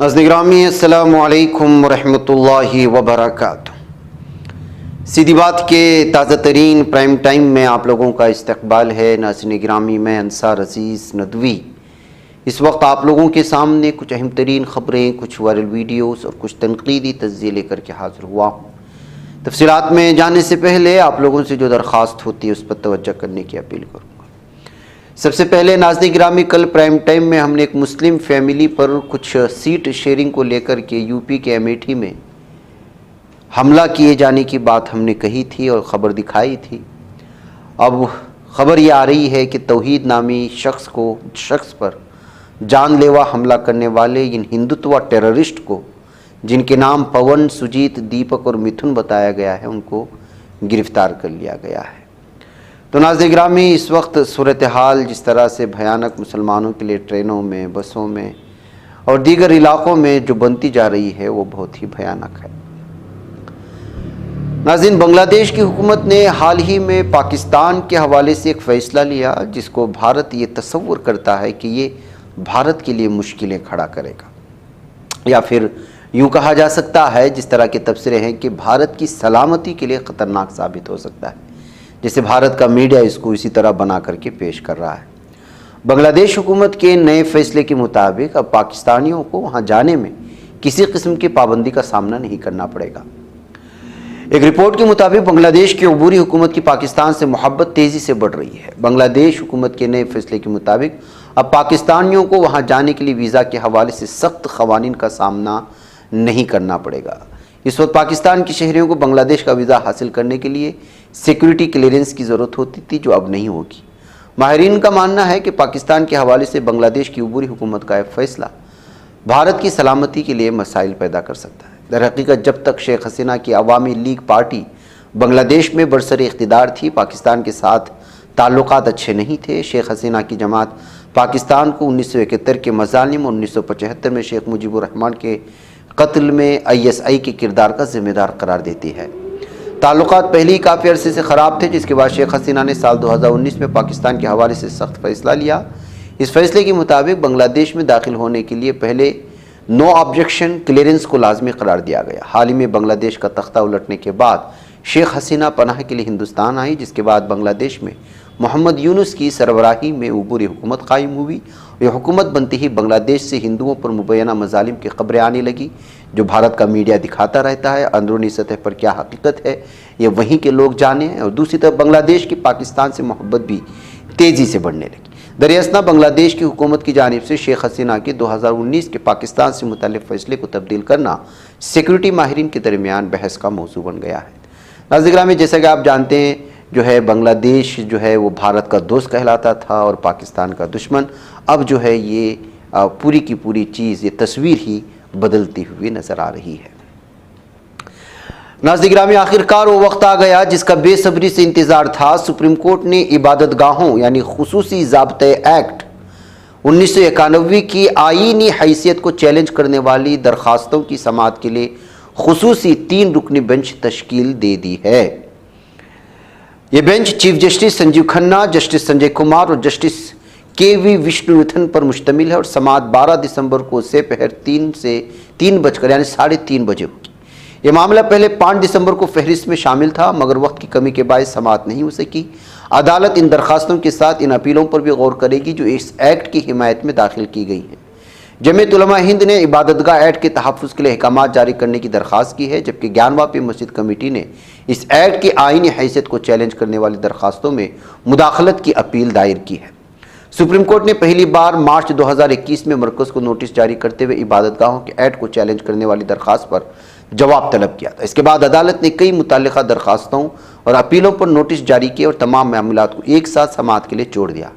ناظرین گرامی السلام علیکم ورحمۃ اللہ وبرکاتہ۔ سیدھی بات کے تازہ ترین پرائم ٹائم میں آپ لوگوں کا استقبال ہے۔ ناظرین گرامی، میں انصار عزیز ندوی اس وقت آپ لوگوں کے سامنے کچھ اہم ترین خبریں، کچھ وائرل ویڈیوز اور کچھ تنقیدی تجزیے لے کر کے حاضر ہوا ہوں۔ تفصیلات میں جانے سے پہلے آپ لوگوں سے جو درخواست ہوتی ہے اس پر توجہ کرنے کی اپیل کروں گا۔ سب سے پہلے ناظرین گرامی، کل پرائم ٹائم میں ہم نے ایک مسلم فیملی پر کچھ سیٹ شیئرنگ کو لے کر کے یو پی کے امیٹھی میں حملہ کیے جانے کی بات ہم نے کہی تھی اور خبر دکھائی تھی۔ اب خبر یہ آ رہی ہے کہ توحید نامی شخص پر جان لیوا حملہ کرنے والے ان ہندوتوا ٹیررسٹ کو، جن کے نام پون، سجیت، دیپک اور متھن بتایا گیا ہے، ان کو گرفتار کر لیا گیا ہے۔ تو ناظرین گرامی، اس وقت صورتحال جس طرح سے بھیانک مسلمانوں کے لیے ٹرینوں میں، بسوں میں اور دیگر علاقوں میں جو بنتی جا رہی ہے وہ بہت ہی بھیانک ہے۔ ناظرین، بنگلہ دیش کی حکومت نے حال ہی میں پاکستان کے حوالے سے ایک فیصلہ لیا جس کو بھارت یہ تصور کرتا ہے کہ یہ بھارت کے لیے مشکلیں کھڑا کرے گا، یا پھر یوں کہا جا سکتا ہے جس طرح کے تبصرے ہیں کہ بھارت کی سلامتی کے لیے خطرناک ثابت ہو سکتا ہے، جیسے بھارت کا میڈیا اس کو اسی طرح بنا کر کے پیش کر رہا ہے۔ بنگلہ دیش حکومت کے نئے فیصلے کے مطابق اب پاکستانیوں کو وہاں جانے میں کسی قسم کی پابندی کا سامنا نہیں کرنا پڑے گا۔ ایک رپورٹ کے مطابق بنگلہ دیش کی عبوری حکومت کی پاکستان سے محبت تیزی سے بڑھ رہی ہے۔ بنگلہ دیش حکومت کے نئے فیصلے کے مطابق اب پاکستانیوں کو وہاں جانے کے لیے ویزا کے حوالے سے سخت قوانین کا سامنا نہیں کرنا پڑے گا۔ اس وقت پاکستان کے شہریوں کو بنگلہ دیش کا ویزا حاصل کرنے کے لیے سیکیورٹی کلیئرنس کی ضرورت ہوتی تھی، جو اب نہیں ہوگی۔ ماہرین کا ماننا ہے کہ پاکستان کے حوالے سے بنگلہ دیش کی عبوری حکومت کا یہ فیصلہ بھارت کی سلامتی کے لیے مسائل پیدا کر سکتا ہے۔ در حقیقت جب تک شیخ حسینہ کی عوامی لیگ پارٹی بنگلہ دیش میں برسر اقتدار تھی، پاکستان کے ساتھ تعلقات اچھے نہیں تھے۔ شیخ حسینہ کی جماعت پاکستان کو 1971 کے مظالم اور 1975 میں شیخ مجیب الرحمان کے قتل میں ISI کے کردار کا ذمہ دار قرار دیتی ہے۔ تعلقات پہلے ہی کافی عرصے سے خراب تھے، جس کے بعد شیخ حسینہ نے سال 2019 میں پاکستان کے حوالے سے سخت فیصلہ لیا۔ اس فیصلے کے مطابق بنگلہ دیش میں داخل ہونے کے لیے پہلے نو آبجیکشن کلیئرنس کو لازمی قرار دیا گیا۔ حال ہی میں بنگلہ دیش کا تختہ الٹنے کے بعد شیخ حسینہ پناہ کے لیے ہندوستان آئی، جس کے بعد بنگلہ دیش میں محمد یونس کی سربراہی میں عبوری حکومت قائم ہوئی۔ یہ حکومت بنتے ہی بنگلہ دیش سے ہندوؤں پر مبینہ مظالم کی خبریں آنے لگی، جو بھارت کا میڈیا دکھاتا رہتا ہے۔ اندرونی سطح پر کیا حقیقت ہے یہ وہیں کے لوگ جانیں، اور دوسری طرف بنگلہ دیش کی پاکستان سے محبت بھی تیزی سے بڑھنے لگی۔ دراصل بنگلہ دیش کی حکومت کی جانب سے شیخ حسینہ کے 2019 کے پاکستان سے متعلق فیصلے کو تبدیل کرنا سیکیورٹی ماہرین کے درمیان بحث کا موضوع بن گیا ہے۔ ناظرین گرامی، جیسا کہ آپ جانتے ہیں بنگلہ دیش وہ بھارت کا دوست کہلاتا تھا اور پاکستان کا دشمن۔ اب یہ پوری کی پوری چیز، یہ تصویر ہی بدلتی ہوئی نظر آ رہی ہے۔ ناظرین گرامی، آخرکار وہ وقت آ گیا جس کا بے صبری سے انتظار تھا۔ سپریم کورٹ نے عبادت گاہوں یعنی خصوصی ضابطۂ ایکٹ 1991 کی آئینی حیثیت کو چیلنج کرنے والی درخواستوں کی سماعت کے لیے خصوصی 3 رکنی بینچ تشکیل دے دی ہے۔ یہ bench chief justice Sanjeev Khanna, justice Sanjay Kumar اور جسٹس KV وشنوناتھن پر مشتمل ہے، اور سماعت 12 دسمبر کو پہر 3 سے 3 بجے یعنی 3:30 بجے ہوگی۔ یہ معاملہ پہلے 5 دسمبر کو فہرست میں شامل تھا، مگر وقت کی کمی کے باعث سماعت نہیں ہو سکی۔ عدالت ان درخواستوں کے ساتھ ان اپیلوں پر بھی غور کرے گی جو اس ایکٹ کی حمایت میں داخل کی گئی ہیں۔ جمعیت علماء ہند نے عبادت گاہ ایکٹ کے تحفظ کے لیے احکامات جاری کرنے کی درخواست کی ہے، جبکہ 11واں مسجد کمیٹی نے اس ایکٹ کی آئینی حیثیت کو چیلنج کرنے والی درخواستوں میں مداخلت کی اپیل دائر کی ہے۔ سپریم کورٹ نے پہلی بار مارچ 2021 میں مرکز کو نوٹس جاری کرتے ہوئے عبادت گاہوں کے ایکٹ کو چیلنج کرنے والی درخواست پر جواب طلب کیا تھا۔ اس کے بعد عدالت نے کئی متعلقہ درخواستوں اور اپیلوں پر نوٹس جاری کیے اور تمام معاملات کو ایک ساتھ سماعت کے لیے چھوڑ دیا۔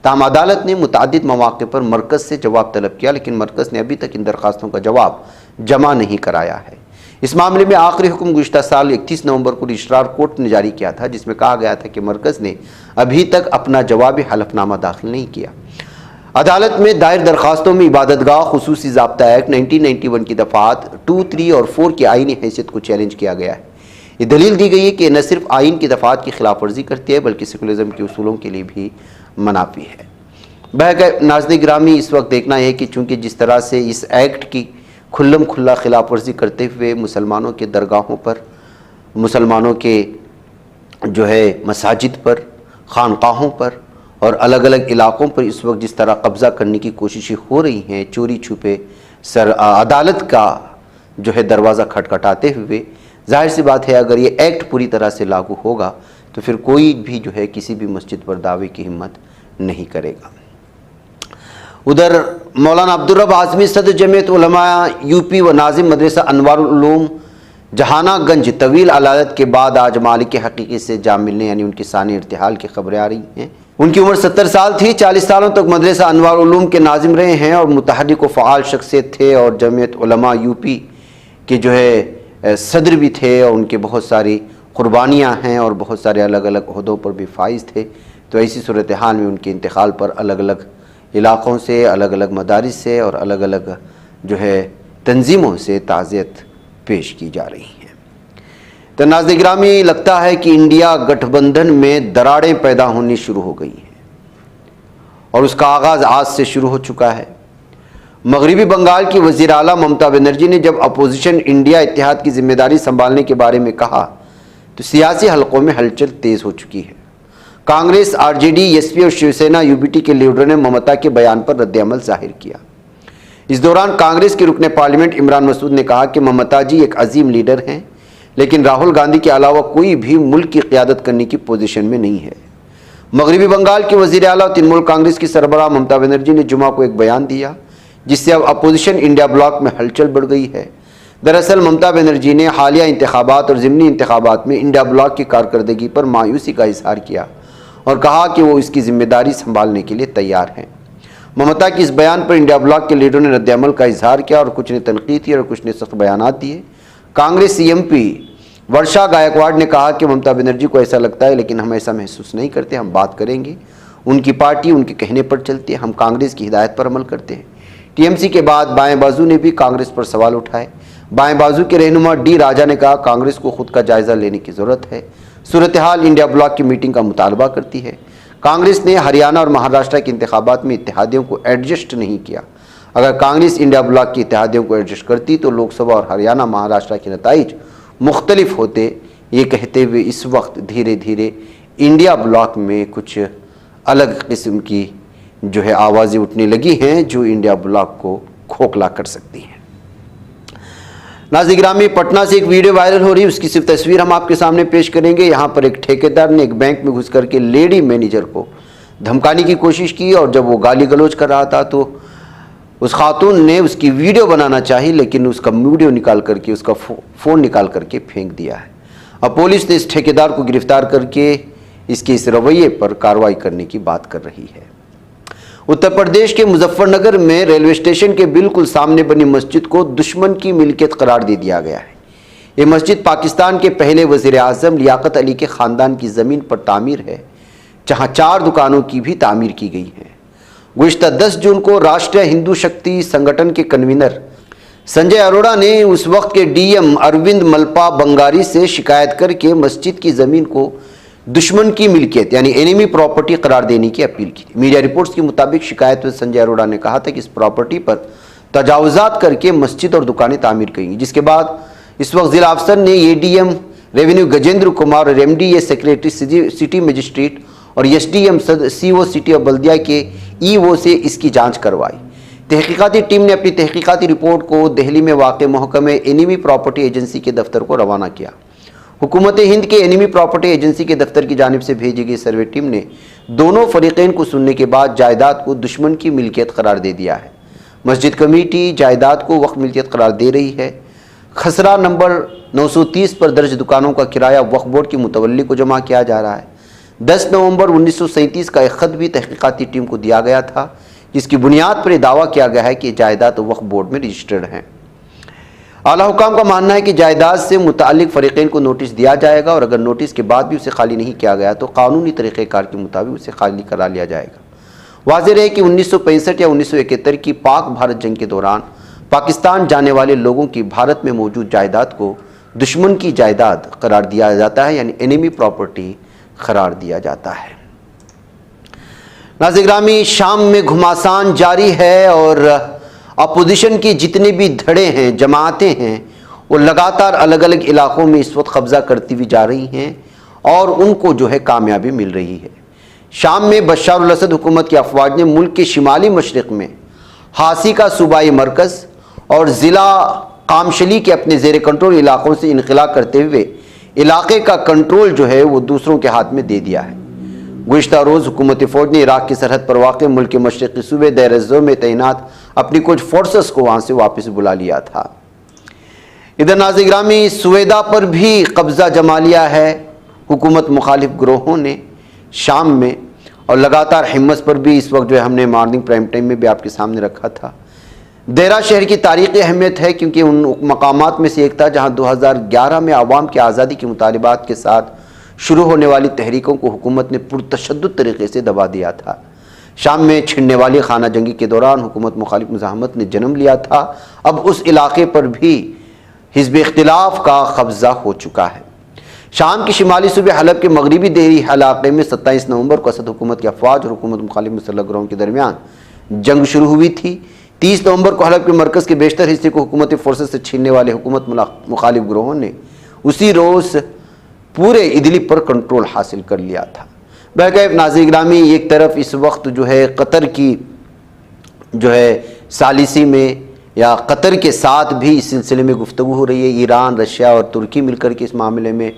تاہم عدالت نے متعدد مواقع پر مرکز سے جواب طلب کیا، لیکن مرکز نے ابھی تک ان درخواستوں کا جواب جمع نہیں کرایا ہے۔ اس معاملے میں آخری حکم گزشتہ سال 31 نومبر کو رجسٹرار کورٹ نے جاری کیا تھا، جس میں کہا گیا تھا کہ مرکز نے ابھی تک اپنا جوابی حلف نامہ داخل نہیں کیا۔ عدالت میں دائر درخواستوں میں عبادت گاہ خصوصی ضابطہ ایکٹ 1991 کی دفعات 2, 3 اور 4 کی آئینی حیثیت کو چیلنج کیا گیا ہے۔ یہ دلیل دی گئی ہے کہ یہ نہ صرف آئین کی دفعات کی خلاف ورزی کرتی ہے بلکہ سیکولرزم کے اصولوں کے لیے بھی منافی ہے۔ ناظرین گرامی، اس وقت دیکھنا ہے کہ چونکہ جس طرح سے اس ایکٹ کی کھلم کھلا خلاف ورزی کرتے ہوئے مسلمانوں کے درگاہوں پر، مسلمانوں کے مساجد پر، خانقاہوں پر اور الگ الگ علاقوں پر اس وقت جس طرح قبضہ کرنے کی کوششیں ہو رہی ہیں، چوری چھپے عدالت کا دروازہ کھٹکھٹاتے ہوئے، ظاہر سی بات ہے اگر یہ ایکٹ پوری طرح سے لاگو ہوگا تو پھر کوئی بھی کسی بھی مسجد پر دعوے کی ہمت نہیں کرے گا۔ ادھر مولانا عبدالرب اعظمی صدر جمعیت علماء یوپی و ناظم مدرسہ انوار العلوم جہانہ گنج طویل علالت کے بعد آج مالک حقیقی سے جا ملنے یعنی ان کی ثانی ارتحال کی خبریں آ رہی ہیں۔ ان کی عمر 70 سال تھی، 40 سالوں تک مدرسہ انوار العلوم کے ناظم رہے ہیں اور متحرک و فعال شخصیت تھے اور جمعیت علماء یوپی کے صدر بھی تھے اور ان کے بہت ساری قربانیاں ہیں اور بہت سارے الگ الگ عہدوں پر بھی فائز تھے۔ تو ایسی صورتحال میں ان کے انتقال پر الگ الگ علاقوں سے، الگ الگ مدارس سے اور الگ الگ تنظیموں سے تعزیت پیش کی جا رہی ہیں۔ تو ناظرین گرامی، لگتا ہے کہ انڈیا گٹھ بندھن میں دراڑیں پیدا ہونی شروع ہو گئی ہیں اور اس کا آغاز آج سے شروع ہو چکا ہے۔ مغربی بنگال کی وزیر اعلیٰ ممتا بنرجی نے جب اپوزیشن انڈیا اتحاد کی ذمہ داری سنبھالنے کے بارے میں کہا تو سیاسی حلقوں میں ہلچل تیز ہو چکی ہے۔ Congress, R J D, S P اور Shiv Sena you B T کے لیڈروں نے ممتا کے بیان پر رد عمل ظاہر کیا۔ اس دوران کانگریس کے رکن پارلیمنٹ عمران مسعود نے کہا کہ ممتا جی ایک عظیم لیڈر ہیں لیکن راہل گاندھی کے علاوہ کوئی بھی ملک کی قیادت کرنے کی پوزیشن میں نہیں ہے۔ مغربی بنگال کے وزیر اعلیٰ اور ترنمول کانگریس کی سربراہ ممتا بنرجی نے جمعہ کو ایک بیان دیا جس سے اب اپوزیشن انڈیا بلاک میں ہلچل بڑھ گئی ہے۔ دراصل ممتا بنرجی نے حالیہ انتخابات اور ضمنی انتخابات میں انڈیا بلاک کی کارکردگی پر مایوسی کا اظہار کیا اور کہا کہ وہ اس کی ذمہ داری سنبھالنے کے لیے تیار ہیں۔ ممتا کی اس بیان پر انڈیا بلاک کے لیڈروں نے رد عمل کا اظہار کیا اور کچھ نے تنقید کی اور کچھ نے سخت بیانات دیے۔ کانگریس سی ایم پی ورشا گائیکواڑ نے کہا کہ ممتا بنرجی کو ایسا لگتا ہے لیکن ہم ایسا محسوس نہیں کرتے، ہم بات کریں گے، ان کی پارٹی ان کے کہنے پر چلتی ہے، ہم کانگریس کی ہدایت پر عمل کرتے ہیں۔ ٹی ایم سی کے بعد بائیں بازو نے بھی کانگریس پر سوال اٹھائے۔ بائیں بازو کے رہنما ڈی راجا نے کہا کانگریس کو خود کا جائزہ لینے کی ضرورت ہے، صورتحال انڈیا بلاک کی میٹنگ کا مطالبہ کرتی ہے۔ کانگریس نے ہریانہ اور مہاراشٹر کے انتخابات میں اتحادیوں کو ایڈجسٹ نہیں کیا۔ اگر کانگریس انڈیا بلاک کی اتحادیوں کو ایڈجسٹ کرتی تو لوک سبھا اور ہریانہ مہاراشٹر کے نتائج مختلف ہوتے، یہ کہتے ہوئے اس وقت دھیرے دھیرے انڈیا بلاک میں کچھ الگ قسم کی آوازیں اٹھنے لگی ہیں جو انڈیا بلاک کو کھوکھلا کر سکتی ہیں۔ ناظرین گرامی، پٹنہ سے ایک ویڈیو وائرل ہو رہی ہے، اس کی صرف تصویر ہم آپ کے سامنے پیش کریں گے۔ یہاں پر ایک ٹھیکیدار نے ایک بینک میں گھس کر کے لیڈی مینیجر کو دھمکانے کی کوشش کی اور جب وہ گالی گلوچ کر رہا تھا تو اس خاتون نے اس کی ویڈیو بنانا چاہی لیکن اس کا ویڈیو نکال کر کے، اس کا فون نکال کر کے پھینک دیا ہے۔ اب پولیس نے اس ٹھیکیدار کو گرفتار کر کے اس کے اس رویے پر کارروائی کرنے کی بات کر رہی ہے۔ اتر پردیش کے مظفر نگر میں ریلوے اسٹیشن کے بالکل سامنے بنی مسجد کو دشمن کی ملکیت قرار دے دیا گیا ہے۔ یہ مسجد پاکستان کے پہلے وزیر اعظم لیاقت علی کے خاندان کی زمین پر تعمیر ہے، جہاں 4 دکانوں کی بھی تعمیر کی گئی ہے۔ گزشتہ 10 جون کو راشٹریہ ہندو شکتی سنگٹن کے کنوینر سنجے اروڑا نے اس وقت کے ڈی ایم اروند ملپا بنگاری سے شکایت کر کے مسجد کی زمین کو دشمن کی ملکیت یعنی اینیمی پراپرٹی قرار دینے کی اپیل کی تھی۔ میڈیا رپورٹس کے مطابق شکایت میں سنجے اروڑا نے کہا تھا کہ اس پراپرٹی پر تجاوزات کر کے مسجد اور دکانیں تعمیر کی گئی، جس کے بعد اس وقت ضلع افسر نے A D M revenue Gajendra Kumar اور M D A secretary city magistrate اور S D M C O city of بلدیہ کے ای او سے اس کی جانچ کروائی۔ تحقیقاتی ٹیم نے اپنی تحقیقاتی رپورٹ کو دہلی میں واقع محکمہ اینیمی پراپرٹی ایجنسی کے دفتر کو روانہ کیا۔ حکومت ہند کے اینیمی پراپرٹی ایجنسی کے دفتر کی جانب سے بھیجی گئی سروے ٹیم نے دونوں فریقین کو سننے کے بعد جائیداد کو دشمن کی ملکیت قرار دے دیا ہے۔ مسجد کمیٹی جائیداد کو وقف ملکیت قرار دے رہی ہے۔ خسرہ نمبر 930 پر درج دکانوں کا کرایہ وقف بورڈ کی متولی کو جمع کیا جا رہا ہے۔ 10 نومبر 1937 کا ایک خط بھی تحقیقاتی ٹیم کو دیا گیا تھا جس کی بنیاد پر یہ دعویٰ کیا گیا ہے کہ جائیداد وقف بورڈ میں رجسٹرڈ ہیں۔ اعلیٰ حکام کا ماننا ہے کہ جائیداد سے متعلق فریقین کو نوٹس دیا جائے گا اور اگر نوٹس کے بعد بھی اسے خالی نہیں کیا گیا تو قانونی طریقہ کار کے مطابق اسے خالی کرا لیا جائے گا۔ واضح رہے کہ 1965 یا 1971 کی پاک بھارت جنگ کے دوران پاکستان جانے والے لوگوں کی بھارت میں موجود جائیداد کو دشمن کی جائیداد قرار دیا جاتا ہے یعنی اینیمی پراپرٹی قرار دیا جاتا ہے۔ ناظرین گرامی، شام میں گھماسان جاری ہے اور اپوزیشن کی جتنے بھی دھڑے ہیں، جماعتیں ہیں، وہ لگاتار الگ الگ علاقوں میں اس وقت قبضہ کرتی ہوئی جا رہی ہیں اور ان کو جو ہے کامیابی مل رہی ہے۔ شام میں بشار الاسد حکومت کی افواج نے ملک کے شمالی مشرق میں حاسی کا صوبائی مرکز اور ضلع قامشلی کے اپنے زیر کنٹرول علاقوں سے انخلا کرتے ہوئے علاقے کا کنٹرول جو ہے وہ دوسروں کے ہاتھ میں دے دیا ہے۔ گزشتہ روز حکومتی فوج نے عراق کی سرحد پر واقع ملک کے مشرقی صوبے دیر الزور میں تعینات اپنی کچھ فورسز کو وہاں سے واپس بلا لیا تھا۔ ادھر ناظرین گرامی، سویدا پر بھی قبضہ جما لیا ہے حکومت مخالف گروہوں نے شام میں، اور لگاتار حمص پر بھی اس وقت جو ہے ہم نے مارننگ پرائم ٹائم میں بھی آپ کے سامنے رکھا تھا۔ دیرہ شہر کی تاریخی اہمیت ہے کیونکہ ان مقامات میں سے ایک تھا جہاں 2011 میں عوام کی آزادی کے مطالبات کے ساتھ شروع ہونے والی تحریکوں کو حکومت نے پرتشدد طریقے سے دبا دیا تھا۔ شام میں چھڑنے والی خانہ جنگی کے دوران حکومت مخالف مزاحمت نے جنم لیا تھا۔ اب اس علاقے پر بھی حزب اختلاف کا قبضہ ہو چکا ہے۔ شام کی شمالی صوبے حلب کے مغربی دیہی علاقے میں 27 نومبر کو اسد حکومت کی افواج اور حکومت مخالف مسلح گروہوں کے درمیان جنگ شروع ہوئی تھی۔ 30 نومبر کو حلب کے مرکز کے بیشتر حصے کو حکومتی فورسز سے چھیننے والے حکومت مخالف گروہوں نے اسی روز پورے ادلب پر کنٹرول حاصل کر لیا تھا۔ بہرکیف ناظرین گرامی، ایک طرف اس وقت جو ہے قطر کی جو ہے ثالثی میں یا قطر کے ساتھ بھی اس سلسلے میں گفتگو ہو رہی ہے، ایران، رشیا اور ترکی مل کر کے اس معاملے میں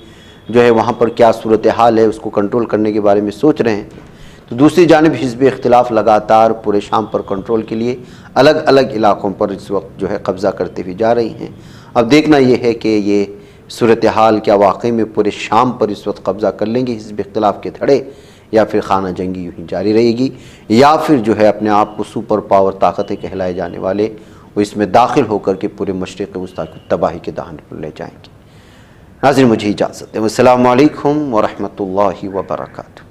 جو ہے وہاں پر کیا صورتحال ہے اس کو کنٹرول کرنے کے بارے میں سوچ رہے ہیں، تو دوسری جانب حزب اختلاف لگاتار پورے شام پر کنٹرول کے لیے الگ الگ علاقوں پر اس وقت جو ہے قبضہ کرتے ہوئے جا رہی ہیں۔ اب دیکھنا یہ ہے کہ یہ صورتحال کیا واقعی میں پورے شام پر اس وقت قبضہ کر لیں گے حزب اختلاف کے دھڑے، یا پھر خانہ جنگی یوں ہی جاری رہے گی، یا پھر جو ہے اپنے آپ کو سپر پاور طاقتیں کہلائے جانے والے وہ اس میں داخل ہو کر کے پورے مشرق وسطیٰ کو تباہی کے دہانے پر لے جائیں گے۔ ناظرین مجھے اجازت دیں، السلام علیکم ورحمۃ اللہ وبرکاتہ۔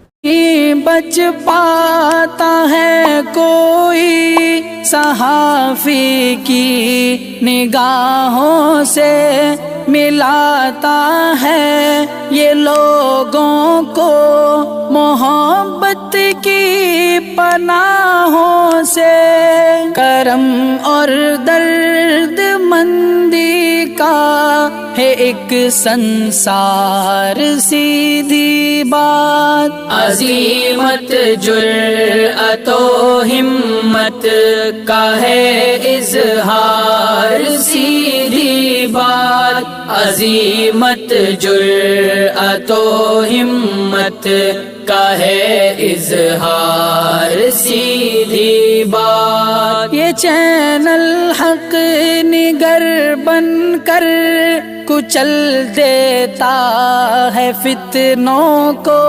بچ پاتا ہے کوئی صحافی کی نگاہوں سے، ملاتا ہے یہ لوگوں کو محبت کی پناہوں سے، کرم اور درد مندی کا ہے ایک سنسار سیدھی بات، عزیمت جرأت و ہمت کا ہے اظہار سیدھی بات، عزیمت جرأت و ہمت کا ہے اظہار سیدھی بات۔ یہ چینل حق نگر بن کر کچل دیتا ہے فتنوں کو،